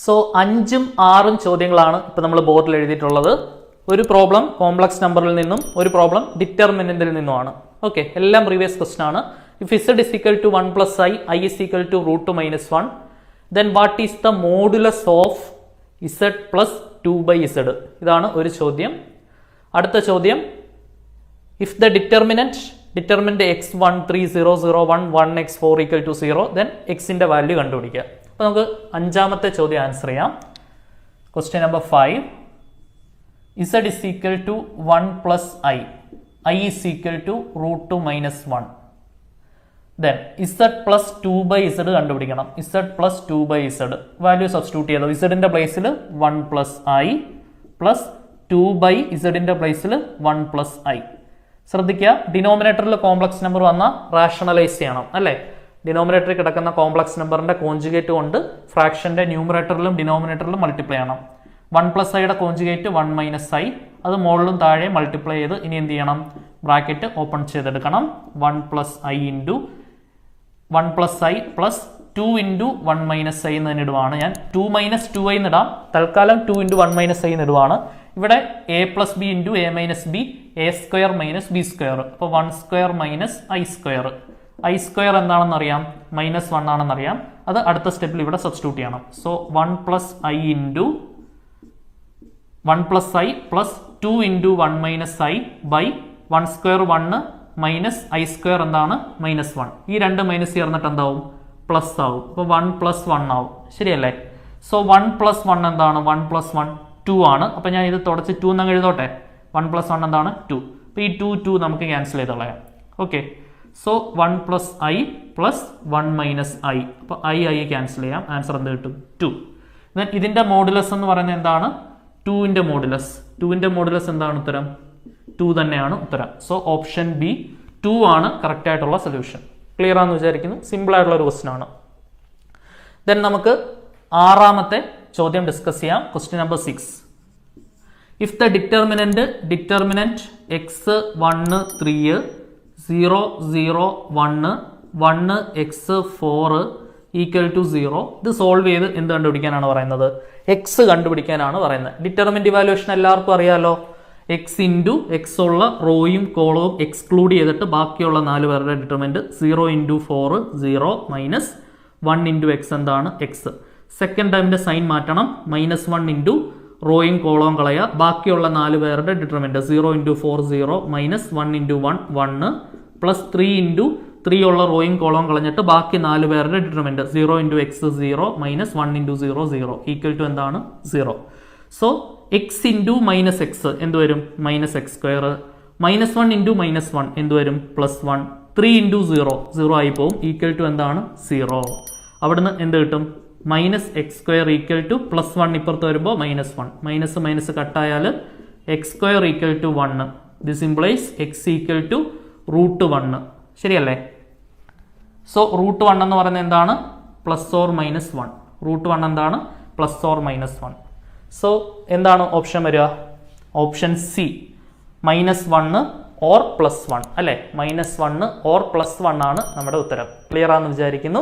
So 5ഉം 6ഉം ചോദ്യങ്ങളാണ് ഇപ്പോൾ നമ്മൾ ബോർഡിൽ എഴുതിയിട്ടുള്ളത്. ഒരു പ്രോബ്ലം കോംപ്ലക്സ് നമ്പറിൽ നിന്നും ഒരു പ്രോബ്ലം ഡിറ്റർമിനന്റിൽ നിന്നുമാണ്. ഓക്കെ, എല്ലാം പ്രീവിയസ് ക്വസ്റ്റൻ ആണ്. If z is equal to 1 plus I is equal to root 2 minus 1, then what is the modulus of z plus 2 by z? ഇതാണ് ഒരു ചോദ്യം. അടുത്ത ചോദ്യം, if the determinant x1 3 0 0 1 1 x4 equal to 0, then x ന്റെ value കണ്ടുപിടിക്കുക. അപ്പോൾ നമുക്ക് അഞ്ചാമത്തെ ചോദ്യം ആൻസർ ചെയ്യാം. Question number 5, z is equal to 1 plus I is equal to root 2 minus 1. Then z plus 2 by z കണ്ടുപിടിക്കണം. z plus 2 by z value substitute ചെയ്തോ. z ന്റെ പ്ലേസിൽ 1 plus I plus 2 by z ന്റെ പ്ലേസിൽ 1 plus I. ശ്രദ്ധിക്കുക, ഡിനോമിനേറ്ററിൽ complex number വന്നാൽ rationalise ചെയ്യണം അല്ലേ. ഡിനോമിനേറ്ററിൽ കിടക്കുന്ന കോംപ്ലക്സ് നമ്പറിന്റെ കോൺജുഗേറ്റ് കൊണ്ട് ഫ്രാക്ഷന്റെ ന്യൂമറേറ്ററിലും ഡിനോമിനേറ്ററിലും മൾട്ടിപ്ലൈ ചെയ്യണം. 1 പ്ലസ് ഐയുടെ കോൺജുഗേറ്റ് 1 മൈനസ് ഐ, അത് മുകളിലും താഴെ മൾട്ടിപ്ലൈ ചെയ്ത് ഇനി എന്ത് ചെയ്യണം, ബ്രാക്കറ്റ് ഓപ്പൺ ചെയ്തെടുക്കണം. 1 plus I into 1 plus I plus 2 into 1 minus I എന്ന് ഇടുവാണ് ഞാൻ. 2 മൈനസ് 2 ഐ എന്നിടാം, തൽക്കാലം 2 ഇൻറ്റു 1 മൈനസ് ഐ എന്നിടുവാണ്. ഇവിടെ A plus B into A minus B, A square minus B square, അപ്പോൾ 1 square minus I square. I square എന്താണെന്നറിയാം, -1 ആണെന്നറിയാം. അത് അടുത്ത സ്റ്റെപ്പിൽ ഇവിടെ സബ്സ്റ്റിറ്റ്യൂട്ട് ചെയ്യണം. So 1 plus I into 1 plus I plus 2 into 1 minus I by 1 square 1 minus I square എന്താണ്, -1. ഈ രണ്ട് മൈനസ് ചേർന്നിട്ട് എന്താവും, പ്ലസ് ആവും. അപ്പോൾ 1 പ്ലസ് 1 ആവും. ശരിയല്ലേ? സോ 1 പ്ലസ് 1 എന്താണ്, 1 പ്ലസ് 1 2 ആണ്. അപ്പോൾ ഞാൻ ഇത് തുടച്ച് 2 എന്നങ്ങ് എഴുതോട്ടെ. 1 പ്ലസ് 1 എന്താണ്, 2. അപ്പോൾ ഈ 2 നമുക്ക് ക്യാൻസൽ ചെയ്ത് കളയാം. Okay, so 1 plus I plus 1 minus I, അപ്പോൾ ഐ ക്യാൻസൽ ചെയ്യാം. ആൻസർ എന്ത് കിട്ടും, 2. ഇതിന്റെ മോഡുലസ് എന്ന് പറയുന്നത് എന്താണ്, 2ന്റെ മോഡുലസ്. 2ന്റെ മോഡുലസ് എന്താണ് ഉത്തരം, 2 തന്നെയാണ് ഉത്തരം. സോ ഓപ്ഷൻ ബി 2 ആണ് കറക്റ്റ് ആയിട്ടുള്ള സൊല്യൂഷൻ. ക്ലിയർ ആണെന്ന് വിചാരിക്കുന്നു. സിമ്പിൾ ആയിട്ടുള്ള ഒരു ക്വസ്റ്റൻ ആണ്. ദെൻ നമുക്ക് ആറാമത്തെ ചോദ്യം ഡിസ്കസ് ചെയ്യാം. Question number 6, if the determinant x 1 3 0 0 1 1 x 4 equal to 0, ഇത് സോൾവ് ചെയ്ത് എന്ത് കണ്ടുപിടിക്കാനാണ് പറയുന്നത്, എക്സ് കണ്ടുപിടിക്കാനാണ് പറയുന്നത്. ഡിറ്റർമിനന്റ് ഇവാലുവേഷൻ എല്ലാവർക്കും അറിയാലോ. എക്സ് ഇൻറ്റു എക്സ് ഉള്ള റോയും കോളവും എക്സ്ക്ലൂഡ് ചെയ്തിട്ട് ബാക്കിയുള്ള 4 പേരുടെ determinant 0 into 4 0 minus 1 into x എന്താണ്, എക്സ്. സെക്കൻഡ് ടൈമിന്റെ സൈൻ മാറ്റണം, -1 ഇൻറ്റു റോയും കോളവും കളയുക, ബാക്കിയുള്ള 4 പേരുടെ determinant 0 into 4 0 minus 1 into 1 1 plus 3 into 3 ഉള്ള റോയും കോളവും കളഞ്ഞിട്ട് ബാക്കി 4 പേരുടെ determinant 0 into x 0 minus 1 into 0 0 equal to എന്താണ്, 0. So x into minus x എന്ത് വരും, മൈനസ് എക്സ് സ്ക്വയർ. -1 ഇൻറ്റു -1 എന്ത് വരും, +1. 3 ഇൻറ്റു 0 0 ആയി പോവും, ഈക്വൽ ടു എന്താണ്, 0. അവിടുന്ന് എന്ത് കിട്ടും, minus X square equal to +1 ഇപ്പുറത്ത് വരുമ്പോൾ -1, മൈനസ് മൈനസ് കട്ടായാൽ X square equal to 1. This implies X equal to root 1. ശരിയല്ലേ? സോ റൂട്ട് 1 എന്ന് പറയുന്നത് എന്താണ്, +or-1. റൂട്ട് 1 എന്താണ്, +or-1. സോ എന്താണ് ഓപ്ഷൻ വരിക, ഓപ്ഷൻ സി -1 or +1 അല്ലെ. -1 or +1 ആണ് നമ്മുടെ ഉത്തരം. ക്ലിയർ ആണെന്ന് വിചാരിക്കുന്നു.